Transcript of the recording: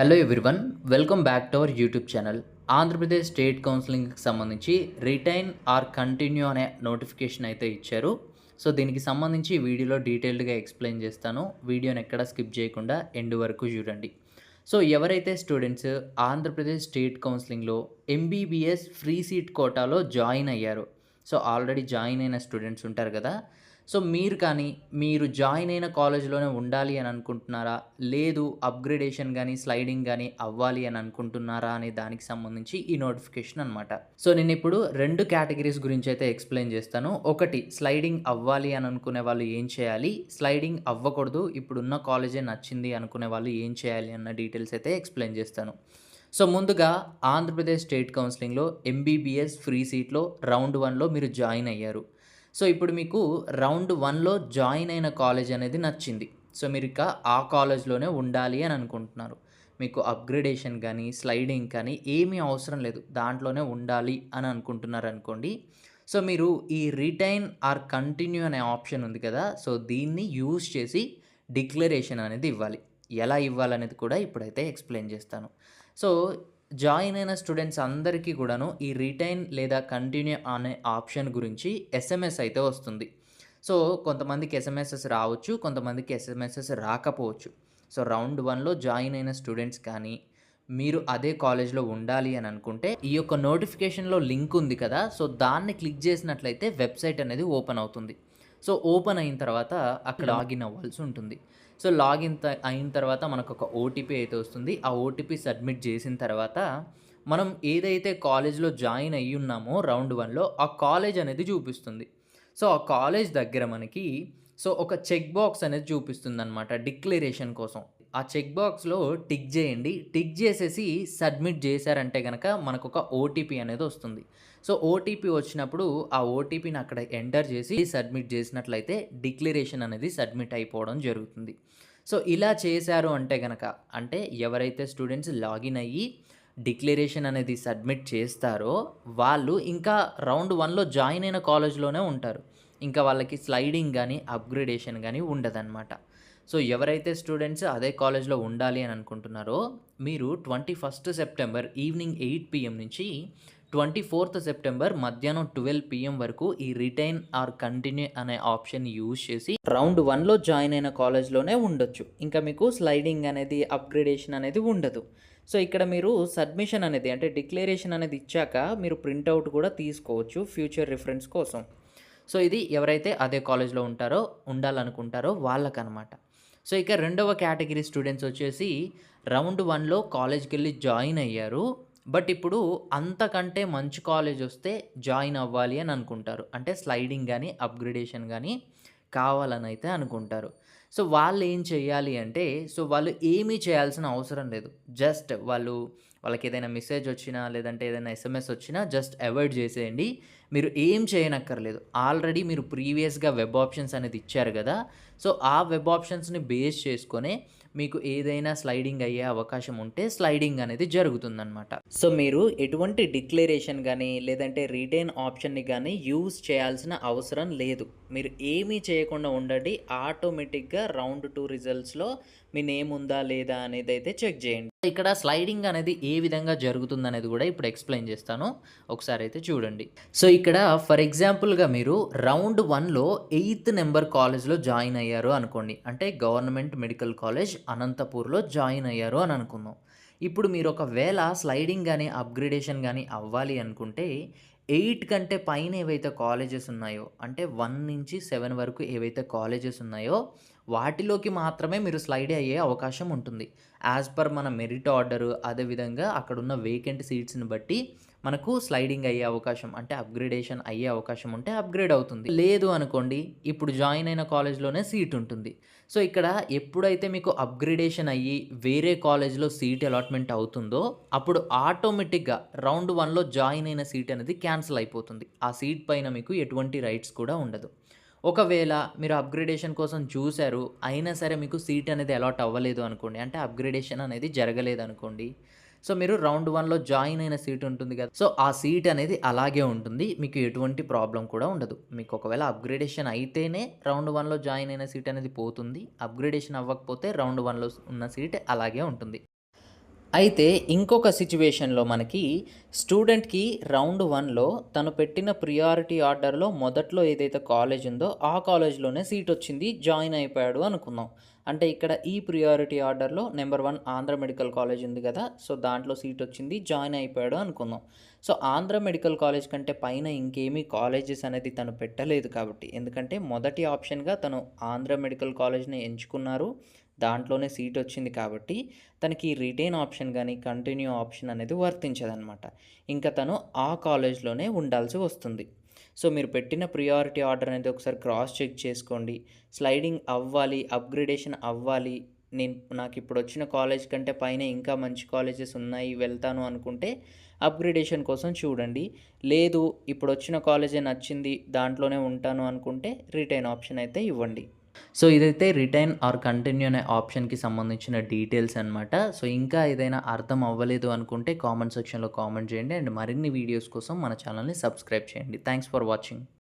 Hello everyone, welcome back to our YouTube channel. Andhra Pradesh state కౌన్సిలింగ్కి సంబంధించి retain or continue అనే notification అయితే ఇచ్చారు. సో దీనికి సంబంధించి ఈ వీడియోలో డీటెయిల్డ్గా ఎక్స్ప్లెయిన్ చేస్తాను. వీడియోని ఎక్కడ స్కిప్ చేయకుండా ఎండ్ వరకు చూడండి. సో ఎవరైతే స్టూడెంట్స్ ఆంధ్రప్రదేశ్ స్టేట్ కౌన్సిలింగ్లో ఎంబీబీఎస్ ఫ్రీ సీట్ కోటాలో జాయిన్ అయ్యారో, సో ఆల్రెడీ జాయిన్ అయిన స్టూడెంట్స్ ఉంటారు కదా. సో మీరు కానీ మీరు జాయిన్ అయిన కాలేజ్‌లోనే ఉండాలి అని అనుకుంటున్నారా? లేదు అప్‌గ్రేడేషన్ గాని, స్లైడింగ్ గాని అవ్వాలి అని అనుకుంటున్నారా? అనే దానికి సంబంధించి ఈ నోటిఫికేషన్ అనమాట. సో నేనిప్పుడు 2 కేటగరీస్ గురించైతే ఎక్స్‌ప్లెయిన్ చేస్తాను. ఒకటి స్లైడింగ్ అవ్వాలి అని అనుకునే వాళ్ళు ఏం చేయాలి? స్లైడింగ్ అవ్వకూడదు, ఇప్పుడున్న కాలేజే నచ్చింది అనుకునే వాళ్ళు ఏం చేయాలి అన్న డీటెయిల్స్ అయితే ఎక్స్‌ప్లెయిన్ చేస్తాను. సో ముందుగా ఆంధ్రప్రదేశ్ స్టేట్ కౌన్సిలింగ్‌లో ఎంబీబీఎస్ ఫ్రీ సీట్‌లో రౌండ్ 1లో మీరు జాయిన్ అయ్యారు. సో ఇప్పుడు మీకు రౌండ్ 1లో జాయిన్ అయిన కాలేజ్ అనేది నచ్చింది. సో మీరిక ఆ కాలేజ్‌లోనే ఉండాలి అని అనుకుంటున్నారు. మీకు అప్‌గ్రేడేషన్ గానీ, స్లైడింగ్ కానీ ఏమీ అవసరం లేదు. దాంట్లోనే ఉండాలి అని అనుకుంటున్నారనుకోండి. సో మీరు ఈ రిటైన్ ఆర్ కంటిన్యూ అనే ఆప్షన్ ఉంది కదా. సో దీన్ని యూజ్ చేసి డిక్లరేషన్ అనేది ఇవ్వాలి. ఎలా ఇవ్వాలనేది కూడా ఇప్పుడైతే ఎక్స్‌ప్లెయిన్ చేస్తాను. సో జాయిన్ అయిన స్టూడెంట్స్ అందరికీ కూడాను ఈ రిటైన్ లేదా కంటిన్యూ అనే ఆప్షన్ గురించి ఎస్ఎంఎస్ అయితే వస్తుంది. సో కొంతమందికి ఎస్ఎంఎసెస్ రావచ్చు, కొంతమందికి ఎస్ఎంఎసెస్ రాకపోవచ్చు. సో రౌండ్ 1లో జాయిన్ అయిన స్టూడెంట్స్ కానీ, మీరు అదే కాలేజ్‌లో ఉండాలి అని అనుకుంటే ఈ యొక్క నోటిఫికేషన్‌లో లింక్ ఉంది కదా. సో దాన్ని క్లిక్ చేసినట్లయితే వెబ్‌సైట్ అనేది ఓపెన్ అవుతుంది. సో ఓపెన్ అయిన తర్వాత అక్కడ లాగిన్ అవ్వాల్సి ఉంటుంది. సో అయిన తర్వాత మనకొక ఓటీపీ అయితే వస్తుంది. ఆ ఓటీపీ సబ్మిట్ చేసిన తర్వాత మనం ఏదైతే కాలేజ్‌లో జాయిన్ అయ్యున్నామో రౌండ్ 1లో ఆ కాలేజ్ అనేది చూపిస్తుంది. సో ఆ కాలేజ్ దగ్గర మనకి ఒక చెక్ బాక్స్ అనేది చూపిస్తుందనమాట డిక్లరేషన్ కోసం. ఆ చెక్ బాక్స్‌లో టిక్ చేయండి. టిక్ చేసేసి సబ్మిట్ చేశారంటే గనక మనకొక ఓటీపీ అనేది వస్తుంది. సో ఓటీపీ వచ్చినప్పుడు ఆ ఓటీపీని అక్కడ ఎంటర్ చేసి సబ్మిట్ చేసినట్లయితే డిక్లరేషన్ అనేది సబ్మిట్ అయిపోవడం జరుగుతుంది. సో ఇలా చేశారు అంటే గనక, అంటే ఎవరైతే స్టూడెంట్స్ లాగిన్ అయ్యి డిక్లరేషన్ అనేది సబ్మిట్ చేస్తారో వాళ్ళు ఇంకా రౌండ్ 1లో జాయిన్ అయిన కాలేజ్‌లోనే ఉంటారు. ఇంకా వాళ్ళకి స్లైడింగ్ గానీ, అప్‌గ్రేడేషన్ గానీ ఉండదనమాట. సో ఎవరైతే స్టూడెంట్స్ అదే కాలేజ్‌లో ఉండాలి అని అనుకుంటున్నారో, మీరు 21 సెప్టెంబర్ ఈవినింగ్ 8 పీఎం నుంచి 24 సెప్టెంబర్ మధ్యాహ్నం 12 పీఎం వరకు ఈ రిటైన్ ఆర్ కంటిన్యూ అనే ఆప్షన్ యూజ్ చేసి రౌండ్ 1లో జాయిన్ అయిన కాలేజ్‌లోనే ఉండొచ్చు. ఇంకా మీకు స్లైడింగ్ అనేది, అప్‌గ్రేడేషన్ అనేది ఉండదు. సో ఇక్కడ మీరు సబ్మిషన్ అనేది అంటే డిక్లరేషన్ అనేది ఇచ్చాక మీరు ప్రింటౌట్ కూడా తీసుకోవచ్చు ఫ్యూచర్ రిఫరెన్స్ కోసం. సో ఇది ఎవరైతే అదే కాలేజ్‌లో ఉంటారో, ఉండాలనుకుంటారో వాళ్ళకనమాట. సో ఇక రెండవ కేటగిరీ స్టూడెంట్స్ వచ్చేసి రౌండ్ 1లో కాలేజ్‌కెళ్ళి జాయిన్ అయ్యారు. బట్ ఇప్పుడు అంతకంటే మంచి కాలేజ్ వస్తే జాయిన్ అవ్వాలి అని అనుకుంటారు. అంటే స్లైడింగ్ గానీ, అప్‌గ్రేడేషన్ గానీ కావాలనైతే అనుకుంటారు. సో వాళ్ళేం చేయాలి అంటే, సో వాళ్ళు ఏమీ చేయాల్సిన అవసరం లేదు. జస్ట్ వాళ్ళకేదైనా మెసేజ్ వచ్చినా, లేదంటే ఏదైనా ఎస్ఎంఎస్ వచ్చినా జస్ట్ అవాయిడ్ చేసేయండి. మీరు ఏం చేయనక్కర్లేదు. ఆల్రెడీ మీరు ప్రీవియస్‌గా వెబ్ ఆప్షన్స్ అనేది ఇచ్చారు గదా. సో ఆ వెబ్ ఆప్షన్స్‌ని బేస్ చేసుకొనే మీకు ఏదైనా స్లైడింగ్ అయ్యే అవకాశం ఉంటే స్లైడింగ్ అనేది జరుగుతుందనమాట. సో మీరు ఎటువంటి డిక్లరేషన్ గానీ, లేదంటే రిటైన్ ఆప్షన్‌ని గానీ యూజ్ చేయాల్సిన అవసరం లేదు. మీరు ఏమీ చేయకుండా ఉండండి. ఆటోమేటిక్‌గా రౌండ్ 2 రిజల్ట్స్‌లో మీ నేమ్ ఉందా లేదా అనేదైతే చెక్ చేయండి. ఇక్కడ స్లైడింగ్ అనేది ఏ విధంగా జరుగుతుందనేది కూడా ఇప్పుడు ఎక్స్‌ప్లెయిన్ చేస్తాను. ఒకసారి అయితే చూడండి. సో ఇక్కడ ఫర్ ఎగ్జాంపుల్‌గా మీరు రౌండ్ 1లో 8థ్ నంబర్ కాలేజ్‌లో జాయిన్ అయ్యారు అనుకోండి. అంటే గవర్నమెంట్ మెడికల్ కాలేజ్ అనంతపూర్‌లో జాయిన్ అయ్యారు అని అనుకుందాం. ఇప్పుడు మీరు ఒకవేళ స్లైడింగ్ గాని, అప్‌గ్రేడేషన్ గాని అవ్వాలి అనుకుంటే 8 కంటే పైన ఏవైతే కాలేజెస్ ఉన్నాయో, అంటే 1-7 వరకు ఏవైతే కాలేజెస్ ఉన్నాయో వాటిలోకి మాత్రమే మీరు స్లైడ్ అయ్యే అవకాశం ఉంటుంది. యాజ్ పర్ మన మెరిట్ ఆర్డరు, అదేవిధంగా అక్కడున్న వేకెంట్ సీట్స్‌ని బట్టి మనకు స్లైడింగ్ అయ్యే అవకాశం, అంటే అప్‌గ్రేడేషన్ అయ్యే అవకాశం ఉంటే అప్‌గ్రేడ్ అవుతుంది. లేదు అనుకోండి, ఇప్పుడు జాయిన్ అయిన కాలేజ్‌లోనే సీట్ ఉంటుంది. సో ఇక్కడ ఎప్పుడైతే మీకు అప్‌గ్రేడేషన్ అయ్యి వేరే కాలేజ్‌లో సీట్ అలాట్‌మెంట్ అవుతుందో, అప్పుడు ఆటోమేటిక్‌గా రౌండ్ 1లో జాయిన్ అయిన సీట్ అనేది క్యాన్సిల్ అయిపోతుంది. ఆ సీట్ పైన మీకు ఎటువంటి రైట్స్ కూడా ఉండదు. ఒకవేళ మీరు అప్‌గ్రేడేషన్ కోసం చూసారు, అయినా సరే మీకు సీట్ అనేది అలాట్ అవ్వలేదు అనుకోండి, అంటే అప్‌గ్రేడేషన్ అనేది జరగలేదనుకోండి. సో మీరు రౌండ్ 1లో జాయిన్ అయిన సీట్ ఉంటుంది కదా. సో ఆ సీట్ అనేది అలాగే ఉంటుంది. మీకు ఎటువంటి ప్రాబ్లమ్ కూడా ఉండదు. మీకు ఒకవేళ అప్‌గ్రేడేషన్ అయితేనే రౌండ్ 1లో జాయిన్ అయిన సీట్ అనేది పోతుంది. అప్‌గ్రేడేషన్ అవ్వకపోతే రౌండ్ 1లో ఉన్న సీట్ అలాగే ఉంటుంది. అయితే ఇంకొక సిట్యుయేషన్‌లో మనకి స్టూడెంట్‌కి రౌండ్ 1లో తను పెట్టిన ప్రియారిటీ ఆర్డర్‌లో మొదట్లో ఏదైతే కాలేజ్ ఉందో, ఆ కాలేజ్‌లోనే సీటొచ్చింది. జాయిన్ అయిపోయాడు అనుకుందాం. అంటే ఇక్కడ ఈ ప్రియారిటీ ఆర్డర్‌లో నంబర్ 1 ఆంధ్ర మెడికల్ కాలేజ్ ఉంది గదా! సో, దాంట్లో సీటొచ్చింది. జాయిన్ అయిపోయాడు అనుకుందాం. సో, ఆంధ్ర మెడికల్ కాలేజ్ కంటే పైన ఇంకేమీ కాలేజెస్ అనేది తను పెట్టలేదు కాబట్టి. ఎందుకంటే మొదటి ఆప్షన్‌గా తను ఆంధ్ర మెడికల్ కాలేజ్‌ని ఎంచుకున్నారు. దాంట్లోనే సీటొచ్చింది కాబట్టి తనకి రిటైన్ ఆప్షన్ గానీ, కంటిన్యూ ఆప్షన్ అనేది వర్తించదనమాట. ఇంక తను ఆ కాలేజ్‌లోనే ఉండాల్సి వస్తుంది. సో, మీరు పెట్టిన ప్రియారిటీ ఆర్డర్ అనేది ఒకసారి క్రాస్ చెక్ చేసుకోండి. స్లైడింగ్ అవ్వాలి, అప్‌గ్రేడేషన్ అవ్వాలి. నాకిప్పుడొచ్చిన కాలేజ్ కంటే పైన ఇంకా మంచి కాలేజెస్ ఉన్నాయి, వెళ్తాను అనుకుంటే అప్‌గ్రేడేషన్ కోసం చూడండి. లేదు ఇప్పుడొచ్చిన కాలేజే నచ్చింది, దాంట్లోనే ఉంటాను అనుకుంటే రిటైన్ ఆప్షన్ అయితే ఇవ్వండి. సో, ఇదైతే రిటైన్ ఆర్ కంటిన్యూ అనే ఆప్షన్‌కి సంబంధించిన డీటెయిల్స్ అనమాట. సో, ఇంకా ఏదైనా అర్థం అవ్వలేదు అనుకుంటే కామెంట్ సెక్షన్‌లో కామెంట్ చేయండి. అండ్ మరిన్ని వీడియోస్ కోసం మన ఛానల్‌ని సబ్స్క్రైబ్ చేయండి. Thanks for watching.